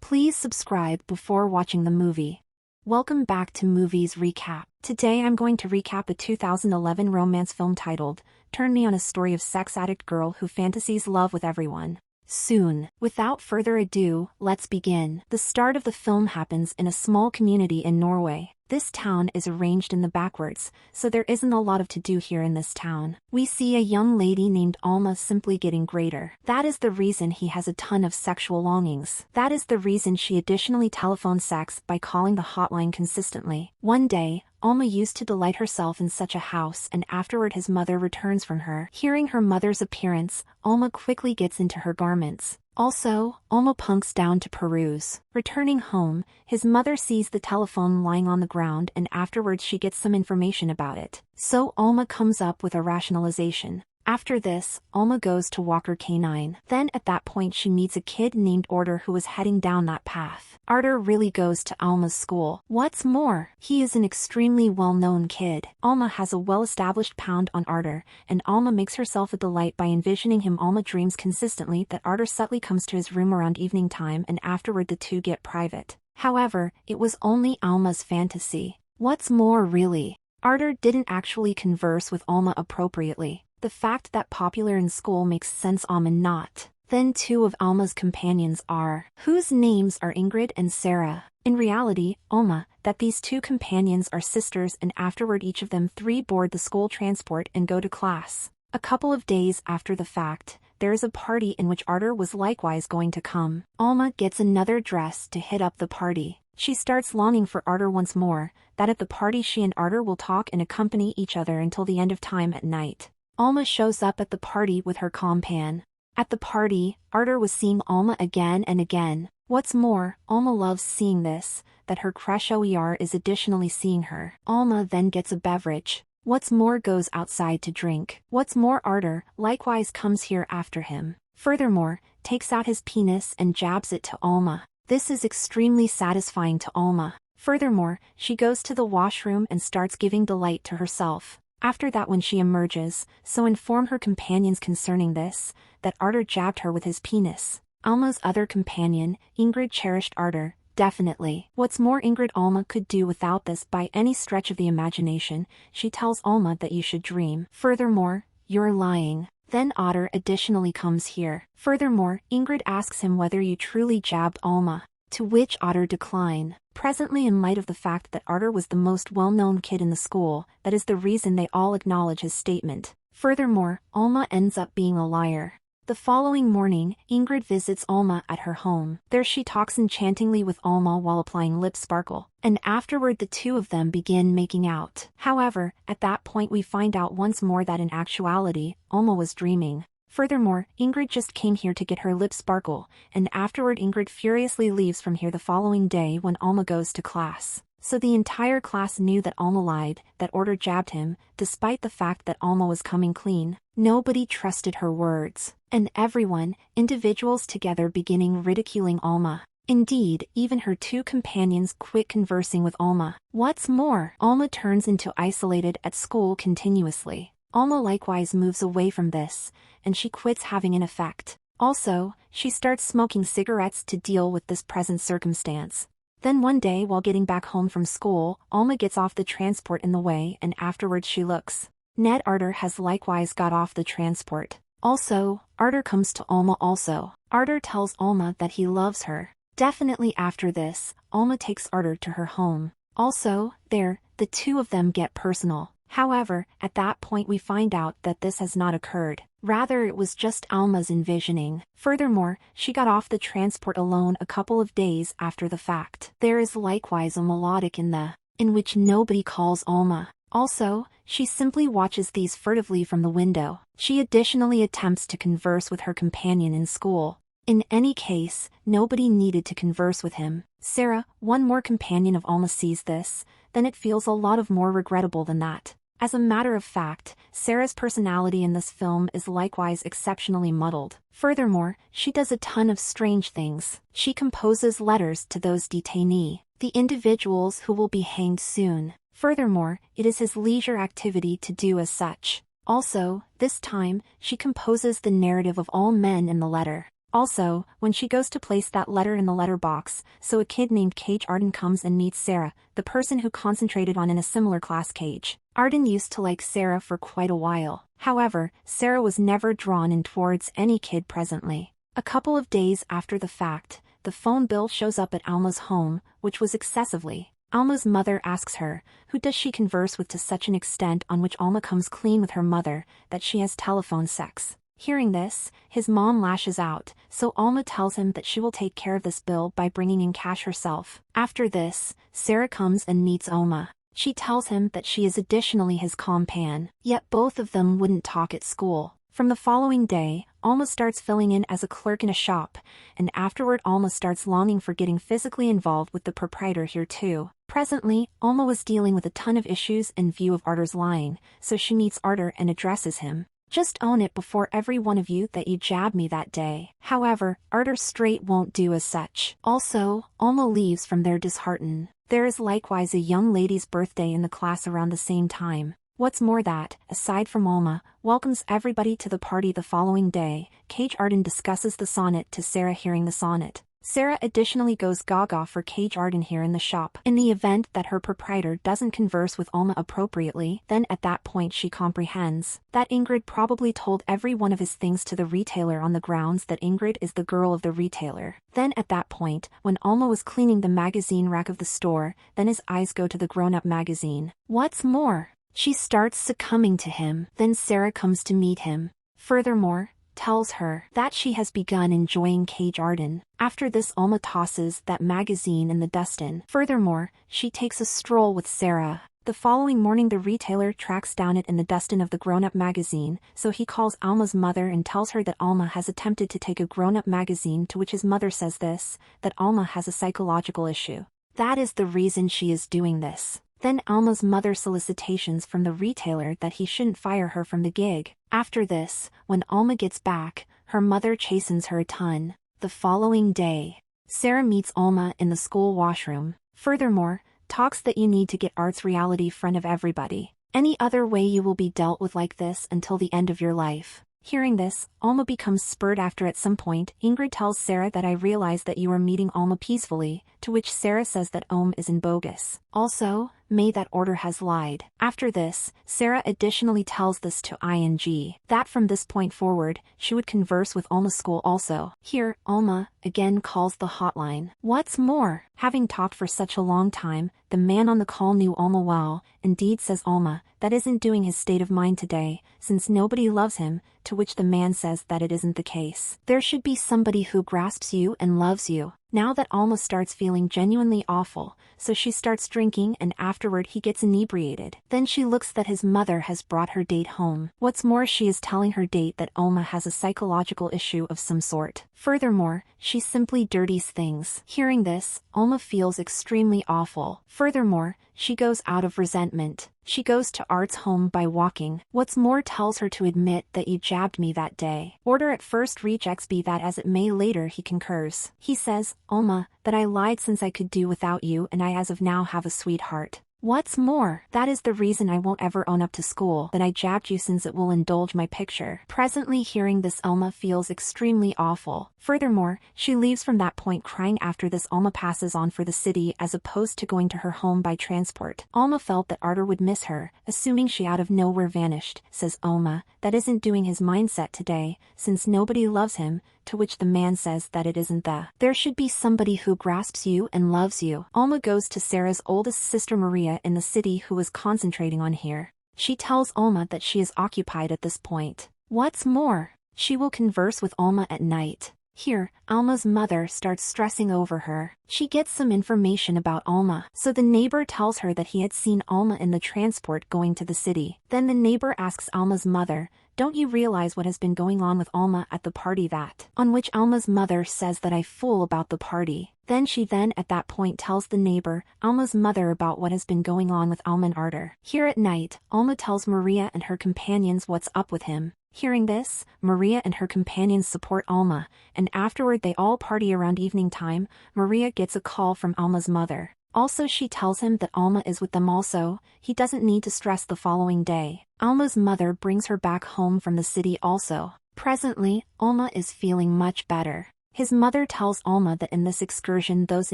Please subscribe before watching the movie. Welcome back to Movies Recap. Today I'm going to recap a 2011 romance film titled, Turn Me On, a story of sex addict girl who fantasies love with everyone. Soon. Without further ado, let's begin. The start of the film happens in a small community in Norway. This town is arranged in the backwards, so there isn't a lot of to-do here in this town. We see a young lady named Alma simply getting greater. That is the reason he has a ton of sexual longings. That is the reason she additionally telephones sex by calling the hotline consistently. One day, Alma used to delight herself in such a house, and afterward his mother returns from her. Hearing her mother's appearance, Alma quickly gets into her garments. Also, Alma punks down to peruse. Returning home, his mother sees the telephone lying on the ground, and afterwards she gets some information about it. So Alma comes up with a rationalization. After this, Alma goes to Walker K9. Then at that point she meets a kid named Order who is heading down that path. Arter really goes to Alma's school. What's more, he is an extremely well-known kid. Alma has a well-established pound on Arter, and Alma makes herself a delight by envisioning him. Alma dreams consistently that Arter subtly comes to his room around evening time, and afterward the two get private. However, it was only Alma's fantasy. What's more, really, Arter didn't actually converse with Alma appropriately. The fact that popular in school makes sense. Alma not. Then two of Alma's companions are, whose names are Ingrid and Sarah. In reality, Alma, that these two companions are sisters, and afterward each of them three board the school transport and go to class. A couple of days after the fact, there is a party in which Arter was likewise going to come. Alma gets another dress to hit up the party. She starts longing for Arter once more, that at the party she and Arter will talk and accompany each other until the end of time at night. Alma shows up at the party with her compan. At the party, Arter was seeing Alma again and again. What's more, Alma loves seeing this, that her crush OER is additionally seeing her. Alma then gets a beverage. What's more, goes outside to drink. What's more, Arter likewise comes here after him. Furthermore, takes out his penis and jabs it to Alma. This is extremely satisfying to Alma. Furthermore, she goes to the washroom and starts giving delight to herself. After that, when she emerges, so inform her companions concerning this, that Arter jabbed her with his penis. Alma's other companion, Ingrid, cherished Arter, definitely. What's more, Ingrid Alma could do without this by any stretch of the imagination. She tells Alma that you should dream. Furthermore, you're lying. Then Arter additionally comes here. Furthermore, Ingrid asks him whether you truly jabbed Alma, to which Arter decline. Presently, in light of the fact that Arter was the most well-known kid in the school, that is the reason they all acknowledge his statement. Furthermore, Alma ends up being a liar. The following morning, Ingrid visits Alma at her home. There she talks enchantingly with Alma while applying lip sparkle, and afterward the two of them begin making out. However, at that point we find out once more that in actuality, Alma was dreaming. Furthermore, Ingrid just came here to get her lip sparkle, and afterward Ingrid furiously leaves from here the following day when Alma goes to class. So the entire class knew that Alma lied, that Order jabbed him, despite the fact that Alma was coming clean. Nobody trusted her words. And everyone, individuals together, beginning ridiculing Alma. Indeed, even her two companions quit conversing with Alma. What's more, Alma turns into isolated at school continuously. Alma likewise moves away from this, and she quits having an effect. Also, she starts smoking cigarettes to deal with this present circumstance. Then one day while getting back home from school, Alma gets off the transport in the way, and afterwards she looks. Ned Arter has likewise got off the transport. Also, Arter comes to Alma also. Arter tells Alma that he loves her. Definitely after this, Alma takes Arter to her home. Also, there, the two of them get personal. However, at that point we find out that this has not occurred. Rather, it was just Alma's envisioning. Furthermore, she got off the transport alone a couple of days after the fact. There is likewise a melodic in which nobody calls Alma. Also, she simply watches these furtively from the window. She additionally attempts to converse with her companion in school. In any case, nobody needed to converse with him. Sarah, one more companion of Alma, sees this, then it feels a lot of more regrettable than that. As a matter of fact, Sarah's personality in this film is likewise exceptionally muddled. Furthermore, she does a ton of strange things. She composes letters to those detainees, the individuals who will be hanged soon. Furthermore, it is his leisure activity to do as such. Also, this time, she composes the narrative of all men in the letter. Also, when she goes to place that letter in the letterbox, so a kid named Cage Arden comes and meets Sarah, the person who concentrated on in a similar class. Cage Arden used to like Sarah for quite a while. However, Sarah was never drawn in towards any kid presently. A couple of days after the fact, the phone bill shows up at Alma's home, which was excessively. Alma's mother asks her, who does she converse with to such an extent, on which Alma comes clean with her mother, that she has telephone sex. Hearing this, his mom lashes out, so Alma tells him that she will take care of this bill by bringing in cash herself. After this, Sarah comes and meets Alma. She tells him that she is additionally his companion, yet both of them wouldn't talk at school. From the following day, Alma starts filling in as a clerk in a shop, and afterward Alma starts longing for getting physically involved with the proprietor here too. Presently, Alma was dealing with a ton of issues in view of Arter's lying, so she meets Arter and addresses him. Just own it before every one of you that you jabbed me that day. However, Arter straight won't do as such. Also, Alma leaves from there disheartened. There is likewise a young lady's birthday in the class around the same time. What's more that, aside from Alma, welcomes everybody to the party the following day, Cage Arden discusses the sonnet to Sarah. Hearing the sonnet, Sarah additionally goes gaga for Cage Arden here in the shop. In the event that her proprietor doesn't converse with Alma appropriately, then at that point she comprehends that Ingrid probably told every one of his things to the retailer on the grounds that Ingrid is the girl of the retailer. Then at that point, when Alma was cleaning the magazine rack of the store, then his eyes go to the grown-up magazine. What's more, she starts succumbing to him. Then Sarah comes to meet him. Furthermore, tells her that she has begun enjoying Cage Arden. After this, Alma tosses that magazine in the dustbin. Furthermore, she takes a stroll with Sarah. The following morning the retailer tracks down it in the dustbin of the grown-up magazine, so he calls Alma's mother and tells her that Alma has attempted to take a grown-up magazine, to which his mother says this, that Alma has a psychological issue. That is the reason she is doing this. Then Alma's mother solicitations from the retailer that he shouldn't fire her from the gig. After this, when Alma gets back, her mother chastens her a ton. The following day, Sarah meets Alma in the school washroom. Furthermore, talks that you need to get Art's reality in front of everybody. Any other way you will be dealt with like this until the end of your life. Hearing this, Alma becomes spurred. After at some point, Ingrid tells Sarah that I realize that you are meeting Alma peacefully, to which Sarah says that is in bogus. Also, May that order has lied. After this, Sarah additionally tells this to ING, that from this point forward, she would converse with Alma's school also. Here, Alma, again calls the hotline. What's more, having talked for such a long time, the man on the call knew Alma well. Indeed, says Alma, that isn't doing his state of mind today, since nobody loves him, to which the man says that it isn't the case. There should be somebody who grasps you and loves you. Now that Alma starts feeling genuinely awful, so she starts drinking and afterward he gets inebriated. Then she looks that his mother has brought her date home. What's more, she is telling her date that Alma has a psychological issue of some sort. Furthermore, she simply dirties things. Hearing this, Alma feels extremely awful. Furthermore, she goes out of resentment. She goes to Art's home by walking. What's more, tells her to admit that you jabbed me that day. Order at first rejects, be that as it may, later he concurs. He says, Alma, that I lied since I could do without you and I as of now have a sweetheart. What's more, that is the reason I won't ever own up to school that I jabbed you, since it will indulge my picture. Presently hearing this, Alma feels extremely awful. Furthermore, she leaves from that point crying. After this, Alma passes on for the city as opposed to going to her home by transport. Alma felt that Arter would miss her, assuming she out of nowhere vanished. Says Alma, that isn't doing his mindset today, since nobody loves him, to which the man says that it isn't there should be somebody who grasps you and loves you. Alma goes to Sarah's oldest sister Maria in the city, who is concentrating on here. She tells Alma that she is occupied at this point. What's more, she will converse with Alma at night. Here, Alma's mother starts stressing over her. She gets some information about Alma, so the neighbor tells her that he had seen Alma in the transport going to the city. Then the neighbor asks Alma's mother, don't you realize what has been going on with Alma at the party? That on which Alma's mother says that I fool about the party. Then she at that point tells the neighbor, Alma's mother, about what has been going on with Alma and Arter. Here at night, Alma tells Maria and her companions what's up with him. Hearing this, Maria and her companions support Alma, and afterward they all party around evening time. Maria gets a call from Alma's mother. Also, she tells him that Alma is with them also, he doesn't need to stress. The following day, Alma's mother brings her back home from the city also. Presently, Alma is feeling much better. His mother tells Alma that in this excursion those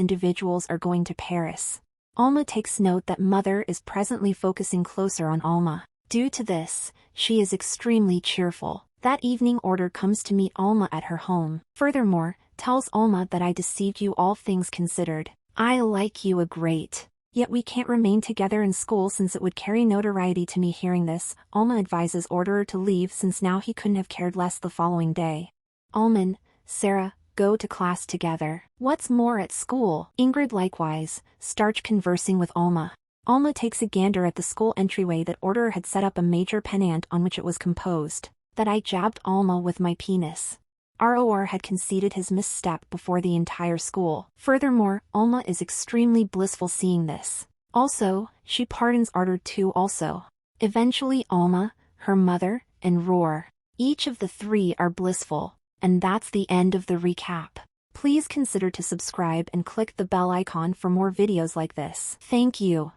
individuals are going to Paris. Alma takes note that mother is presently focusing closer on Alma. Due to this, she is extremely cheerful. That evening Order comes to meet Alma at her home. Furthermore, tells Alma that I deceived you all things considered. I like you a great. Yet we can't remain together in school since it would carry notoriety to me. Hearing this, Alma advises Orderer to leave since now he couldn't have cared less the following day. Alman, Sarah, go to class together. What's more at school? Ingrid likewise, starts conversing with Alma. Alma takes a gander at the school entryway that Orderer had set up a major pennant on which it was composed, that I jabbed Alma with my penis. ROR had conceded his misstep before the entire school. Furthermore, Alma is extremely blissful seeing this. Also, she pardons Ardor too also. Eventually Alma, her mother, and Roar. Each of the three are blissful. And that's the end of the recap. Please consider to subscribe and click the bell icon for more videos like this. Thank you.